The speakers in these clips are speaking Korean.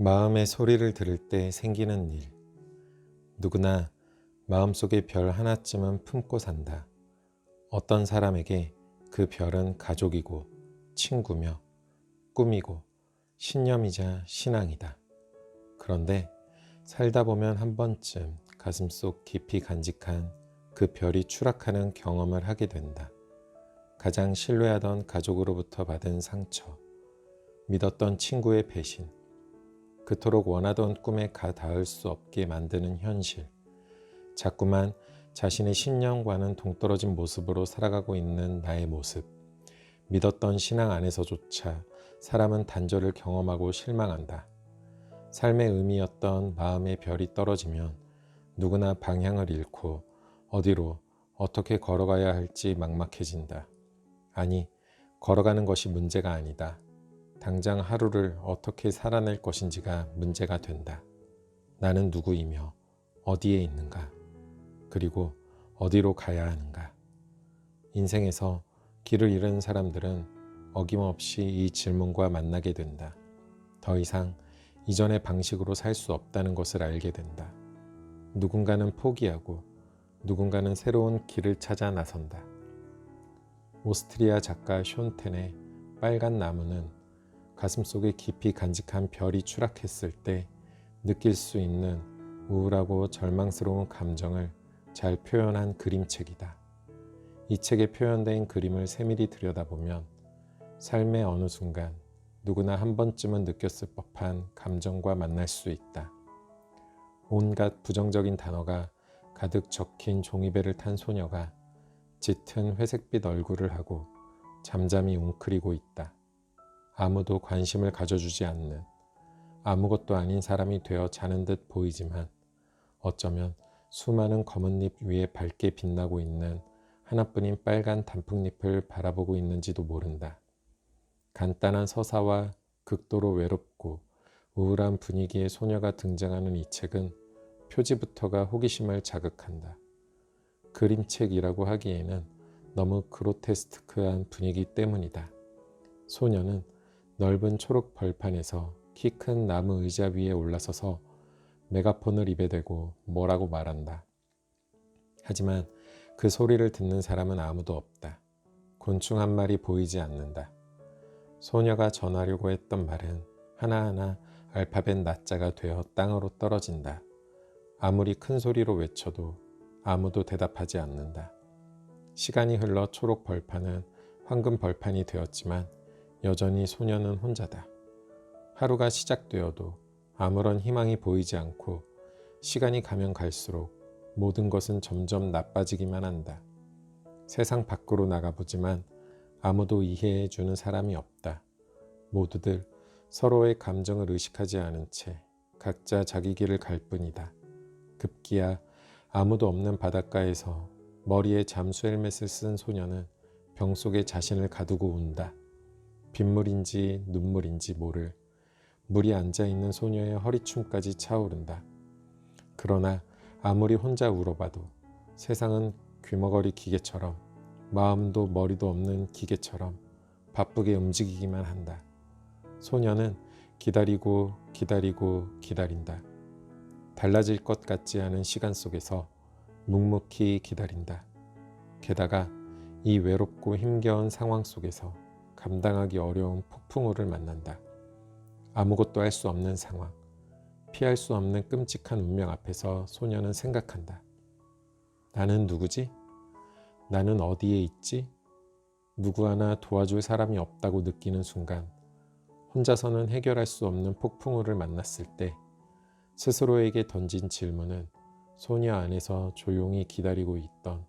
마음의 소리를 들을 때 생기는 일. 누구나 마음속에 별 하나쯤은 품고 산다. 어떤 사람에게 그 별은 가족이고 친구며 꿈이고 신념이자 신앙이다. 그런데 살다 보면 한 번쯤 가슴속 깊이 간직한 그 별이 추락하는 경험을 하게 된다. 가장 신뢰하던 가족으로부터 받은 상처, 믿었던 친구의 배신, 그토록 원하던 꿈에 가닿을 수 없게 만드는 현실, 자꾸만 자신의 신념과는 동떨어진 모습으로 살아가고 있는 나의 모습, 믿었던 신앙 안에서조차 사람은 단절을 경험하고 실망한다. 삶의 의미였던 마음의 별이 떨어지면 누구나 방향을 잃고 어디로 어떻게 걸어가야 할지 막막해진다. 아니, 걸어가는 것이 문제가 아니다. 당장 하루를 어떻게 살아낼 것인지가 문제가 된다. 나는 누구이며 어디에 있는가? 그리고 어디로 가야 하는가? 인생에서 길을 잃은 사람들은 어김없이 이 질문과 만나게 된다. 더 이상 이전의 방식으로 살 수 없다는 것을 알게 된다. 누군가는 포기하고 누군가는 새로운 길을 찾아 나선다. 오스트리아 작가 숀텐의 빨간 나무는 가슴속에 깊이 간직한 별이 추락했을 때 느낄 수 있는 우울하고 절망스러운 감정을 잘 표현한 그림책이다. 이 책에 표현된 그림을 세밀히 들여다보면 삶의 어느 순간 누구나 한 번쯤은 느꼈을 법한 감정과 만날 수 있다. 온갖 부정적인 단어가 가득 적힌 종이배를 탄 소녀가 짙은 회색빛 얼굴을 하고 잠잠히 웅크리고 있다. 아무도 관심을 가져주지 않는 아무것도 아닌 사람이 되어 자는 듯 보이지만 어쩌면 수많은 검은 잎 위에 밝게 빛나고 있는 하나뿐인 빨간 단풍잎을 바라보고 있는지도 모른다. 간단한 서사와 극도로 외롭고 우울한 분위기의 소녀가 등장하는 이 책은 표지부터가 호기심을 자극한다. 그림책이라고 하기에는 너무 그로테스크한 분위기 때문이다. 소녀는 넓은 초록 벌판에서 키 큰 나무 의자 위에 올라서서 메가폰을 입에 대고 뭐라고 말한다. 하지만 그 소리를 듣는 사람은 아무도 없다. 곤충 한 마리 보이지 않는다. 소녀가 전하려고 했던 말은 하나하나 알파벳 나자가 되어 땅으로 떨어진다. 아무리 큰 소리로 외쳐도 아무도 대답하지 않는다. 시간이 흘러 초록 벌판은 황금 벌판이 되었지만 여전히 소녀는 혼자다. 하루가 시작되어도 아무런 희망이 보이지 않고 시간이 가면 갈수록 모든 것은 점점 나빠지기만 한다. 세상 밖으로 나가보지만 아무도 이해해 주는 사람이 없다. 모두들 서로의 감정을 의식하지 않은 채 각자 자기 길을 갈 뿐이다. 급기야 아무도 없는 바닷가에서 머리에 잠수 헬멧을 쓴 소녀는 병 속에 자신을 가두고 운다. 빗물인지 눈물인지 모를 물이 앉아있는 소녀의 허리춤까지 차오른다. 그러나 아무리 혼자 울어봐도 세상은 귀머거리 기계처럼 마음도 머리도 없는 기계처럼 바쁘게 움직이기만 한다. 소녀는 기다리고 기다리고 기다린다. 달라질 것 같지 않은 시간 속에서 묵묵히 기다린다. 게다가 이 외롭고 힘겨운 상황 속에서 감당하기 어려운 폭풍우를 만난다. 아무것도 할 수 없는 상황, 피할 수 없는 끔찍한 운명 앞에서 소녀는 생각한다. 나는 누구지? 나는 어디에 있지? 누구 하나 도와줄 사람이 없다고 느끼는 순간 혼자서는 해결할 수 없는 폭풍우를 만났을 때 스스로에게 던진 질문은 소녀 안에서 조용히 기다리고 있던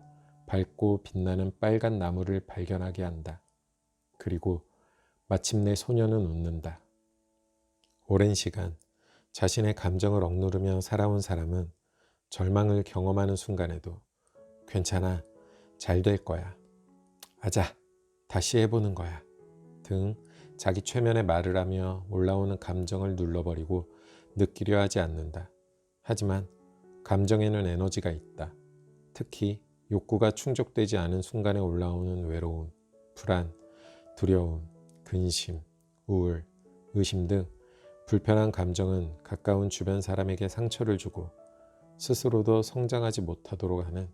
밝고 빛나는 빨간 나무를 발견하게 한다. 그리고 마침내 소녀는 웃는다. 오랜 시간 자신의 감정을 억누르며 살아온 사람은 절망을 경험하는 순간에도 괜찮아, 잘 될 거야, 아자, 다시 해보는 거야 등 자기 최면의 말을 하며 올라오는 감정을 눌러버리고 느끼려 하지 않는다. 하지만 감정에는 에너지가 있다. 특히 욕구가 충족되지 않은 순간에 올라오는 외로움, 불안, 두려움, 근심, 우울, 의심 등 불편한 감정은 가까운 주변 사람에게 상처를 주고 스스로도 성장하지 못하도록 하는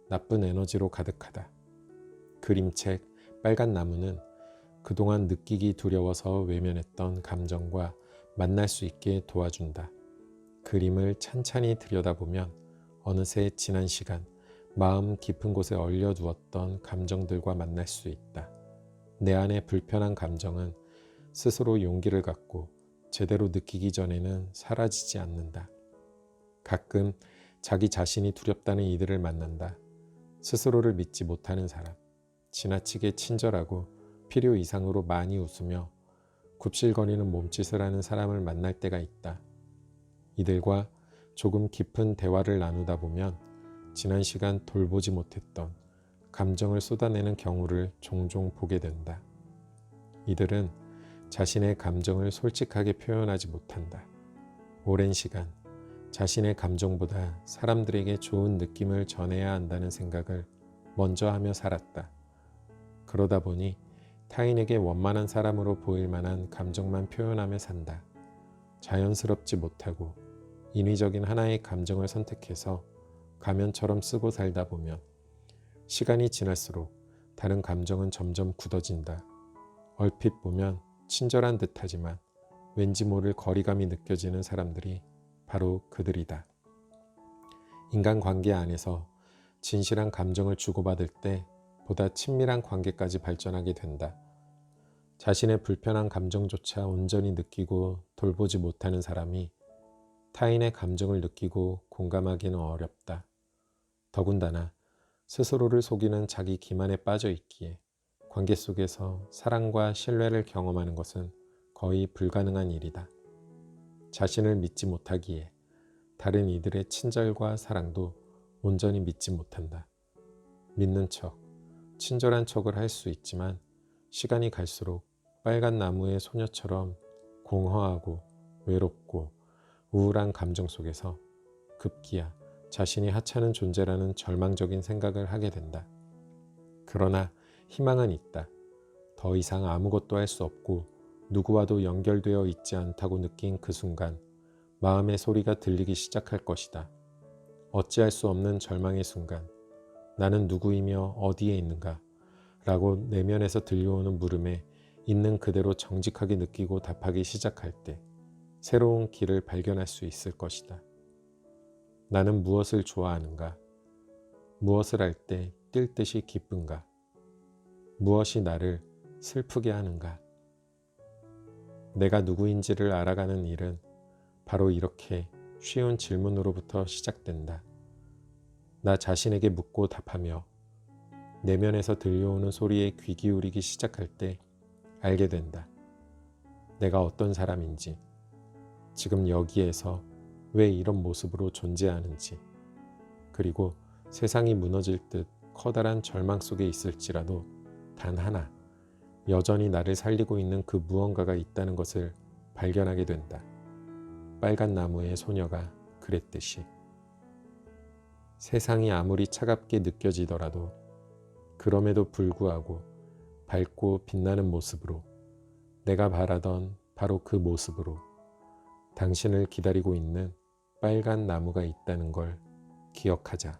나쁜 에너지로 가득하다. 그림책 빨간 나무는 그동안 느끼기 두려워서 외면했던 감정과 만날 수 있게 도와준다. 그림을 찬찬히 들여다보면 어느새 지난 시간 마음 깊은 곳에 얼려두었던 감정들과 만날 수 있다. 내 안의 불편한 감정은 스스로 용기를 갖고 제대로 느끼기 전에는 사라지지 않는다. 가끔 자기 자신이 두렵다는 이들을 만난다. 스스로를 믿지 못하는 사람, 지나치게 친절하고 필요 이상으로 많이 웃으며 굽실거리는 몸짓을 하는 사람을 만날 때가 있다. 이들과 조금 깊은 대화를 나누다 보면 지난 시간 돌보지 못했던 감정을 쏟아내는 경우를 종종 보게 된다. 이들은 자신의 감정을 솔직하게 표현하지 못한다. 오랜 시간 자신의 감정보다 사람들에게 좋은 느낌을 전해야 한다는 생각을 먼저 하며 살았다. 그러다 보니 타인에게 원만한 사람으로 보일 만한 감정만 표현하며 산다. 자연스럽지 못하고 인위적인 하나의 감정을 선택해서 가면처럼 쓰고 살다 보면 시간이 지날수록 다른 감정은 점점 굳어진다. 얼핏 보면 친절한 듯하지만 왠지 모를 거리감이 느껴지는 사람들이 바로 그들이다. 인간관계 안에서 진실한 감정을 주고받을 때 보다 친밀한 관계까지 발전하게 된다. 자신의 불편한 감정조차 온전히 느끼고 돌보지 못하는 사람이 타인의 감정을 느끼고 공감하기는 어렵다. 더군다나 스스로를 속이는 자기 기만에 빠져 있기에 관계 속에서 사랑과 신뢰를 경험하는 것은 거의 불가능한 일이다. 자신을 믿지 못하기에 다른 이들의 친절과 사랑도 온전히 믿지 못한다. 믿는 척, 친절한 척을 할 수 있지만 시간이 갈수록 빨간 나무의 소녀처럼 공허하고 외롭고 우울한 감정 속에서 급기야 자신이 하찮은 존재라는 절망적인 생각을 하게 된다. 그러나 희망은 있다. 더 이상 아무것도 할 수 없고 누구와도 연결되어 있지 않다고 느낀 그 순간 마음의 소리가 들리기 시작할 것이다. 어찌할 수 없는 절망의 순간 나는 누구이며 어디에 있는가? 라고 내면에서 들려오는 물음에 있는 그대로 정직하게 느끼고 답하기 시작할 때 새로운 길을 발견할 수 있을 것이다. 나는 무엇을 좋아하는가? 무엇을 할 때 뛸 듯이 기쁜가? 무엇이 나를 슬프게 하는가? 내가 누구인지를 알아가는 일은 바로 이렇게 쉬운 질문으로부터 시작된다. 나 자신에게 묻고 답하며 내면에서 들려오는 소리에 귀 기울이기 시작할 때 알게 된다. 내가 어떤 사람인지, 지금 여기에서 왜 이런 모습으로 존재하는지, 그리고 세상이 무너질 듯 커다란 절망 속에 있을지라도 단 하나, 여전히 나를 살리고 있는 그 무언가가 있다는 것을 발견하게 된다. 빨간 나무의 소녀가 그랬듯이. 세상이 아무리 차갑게 느껴지더라도 그럼에도 불구하고 밝고 빛나는 모습으로 내가 바라던 바로 그 모습으로 당신을 기다리고 있는 빨간 나무가 있다는 걸 기억하자.